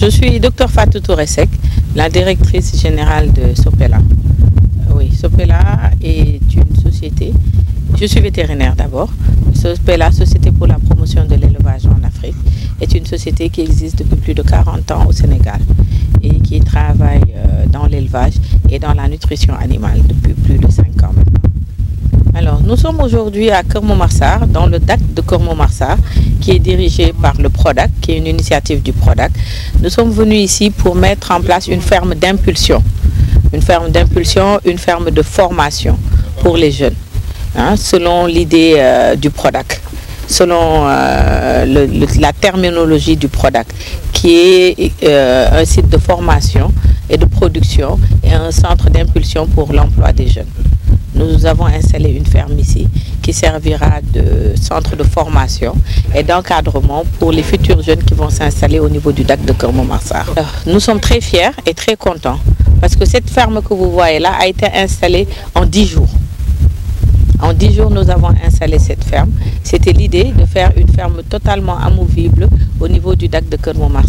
je suis Dr Fatou Touré-Seck, la directrice générale de Sopela. Oui, Sopela est une société, je suis vétérinaire d'abord. Sopela, Société pour la promotion de l'élevage en Afrique, est une société qui existe depuis plus de 40 ans au Sénégal et qui travaille dans l'élevage et dans la nutrition animale depuis plus de 5 ans maintenant. Alors, nous sommes aujourd'hui à Keur Momar, dans le DAC de Keur Momar, qui est dirigé par le PRODAC, qui est une initiative du PRODAC. Nous sommes venus ici pour mettre en place une ferme d'impulsion. Une ferme d'impulsion, une ferme de formation pour les jeunes, selon l'idée du PRODAC, selon la terminologie du PRODAC, qui est un site de formation et de production et un centre d'impulsion pour l'emploi des jeunes. Nous avons installé une ferme ici qui servira de centre de formation et d'encadrement pour les futurs jeunes qui vont s'installer au niveau du DAC de Keur Momar. Nous sommes très fiers et très contents parce que cette ferme que vous voyez là a été installée en 10 jours. En 10 jours, nous avons installé cette ferme. C'était l'idée de faire une ferme totalement amovible au niveau du DAC de Keur Momar.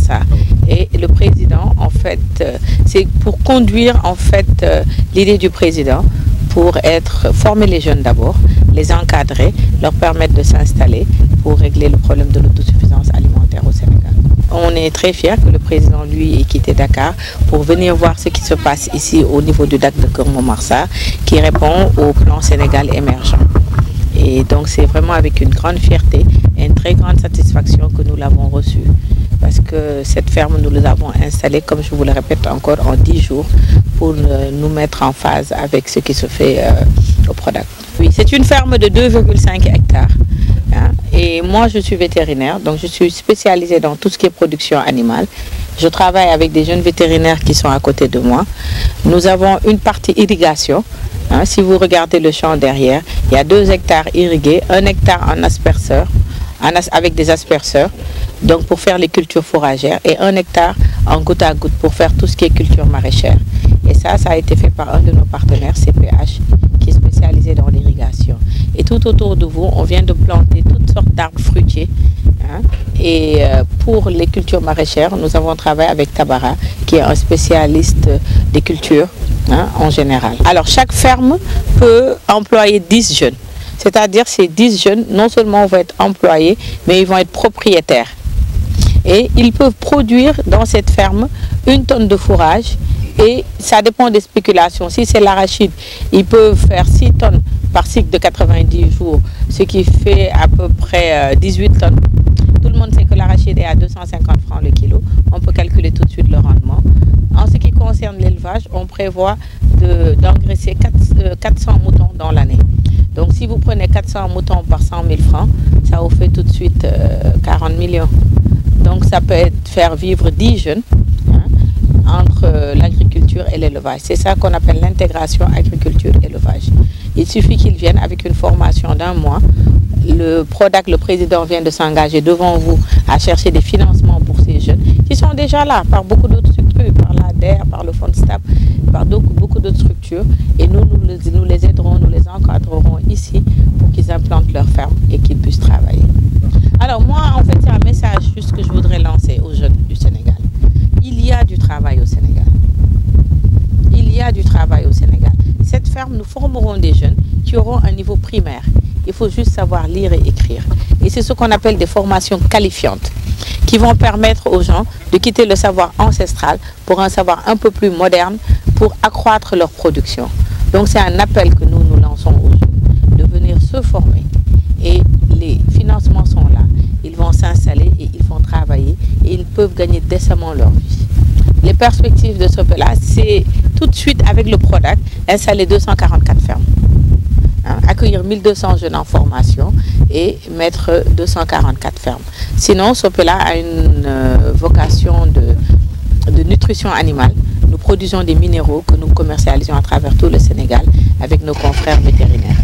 Et le président, en fait, c'est pour conduire en fait l'idée du président, pour former les jeunes d'abord, les encadrer, leur permettre de s'installer pour régler le problème de l'autosuffisance alimentaire au Sénégal. On est très fiers que le président, lui, ait quitté Dakar pour venir voir ce qui se passe ici au niveau du DAC de Keur Momar, qui répond au plan Sénégal émergent. Et donc c'est vraiment avec une grande fierté et une très grande satisfaction que nous l'avons reçu. Parce que cette ferme, nous l'avons installée, comme je vous le répète encore, en 10 jours pour nous mettre en phase avec ce qui se fait au PRODAC. Oui, c'est une ferme de 2,5 hectares. Et moi, je suis vétérinaire, donc je suis spécialisée dans tout ce qui est production animale. Je travaille avec des jeunes vétérinaires qui sont à côté de moi. Nous avons une partie irrigation. Si vous regardez le champ derrière, il y a 2 hectares irrigués, 1 hectare en asperceur, avec des asperceurs, donc pour faire les cultures fourragères, et 1 hectare en goutte à goutte pour faire tout ce qui est culture maraîchère. Et ça a été fait par un de nos partenaires, CPH, qui est spécialisé dans l'irrigation. Et tout autour de vous, on vient de planter toutes sortes d'arbres fruitiers. Et pour les cultures maraîchères, nous avons travaillé avec Tabara, qui est un spécialiste des cultures en général. Alors, chaque ferme peut employer 10 jeunes. C'est-à-dire ces 10 jeunes, non seulement vont être employés, mais ils vont être propriétaires. Et ils peuvent produire dans cette ferme 1 tonne de fourrage. Et ça dépend des spéculations. Si c'est l'arachide, ils peuvent faire 6 tonnes par cycle de 90 jours, ce qui fait à peu près 18 tonnes. Tout le monde sait que l'arachide est à 250 francs le kilo. On peut calculer tout de suite le rendement. En ce qui concerne l'élevage, on prévoit d'engraisser 400 moutons dans l'année. Donc si vous prenez 400 moutons par 100 000 francs, ça vous fait tout de suite 40 millions. Donc ça peut faire vivre 10 jeunes entre l'agriculture et l'élevage. C'est ça qu'on appelle l'intégration agriculture-élevage. Il suffit qu'ils viennent avec une formation d'1 mois. Le PRODAC, le président, vient de s'engager devant vous à chercher des financements pour ces jeunes qui sont déjà là par beaucoup d'autres structures, par l'ADER, par le FONSTAB, par beaucoup d'autres structures. Et nous les aiderons, nous les encadrerons ici pour qu'ils implantent leur ferme et qu'ils puissent travailler. Alors moi, en fait, c'est un message juste que je voudrais lancer aux jeunes du Sénégal. Il y a du travail au Sénégal. Il y a du travail au Sénégal. Cette ferme, nous formerons des jeunes qui auront un niveau primaire. Il faut juste savoir lire et écrire. Et c'est ce qu'on appelle des formations qualifiantes qui vont permettre aux gens de quitter le savoir ancestral pour un savoir un peu plus moderne pour accroître leur production. Donc c'est un appel que nous lançons aux jeunes de venir se former. Et les financements sont là. Ils vont s'installer et ils vont travailler et ils peuvent gagner décemment leur vie. Les perspectives de Sopela, c'est tout de suite avec le PRODAC, installer 244 fermes. Accueillir 1200 jeunes en formation et mettre 244 fermes. Sinon, Sopela a une vocation de nutrition animale. Nous produisons des minéraux que nous commercialisons à travers tout le Sénégal avec nos confrères vétérinaires.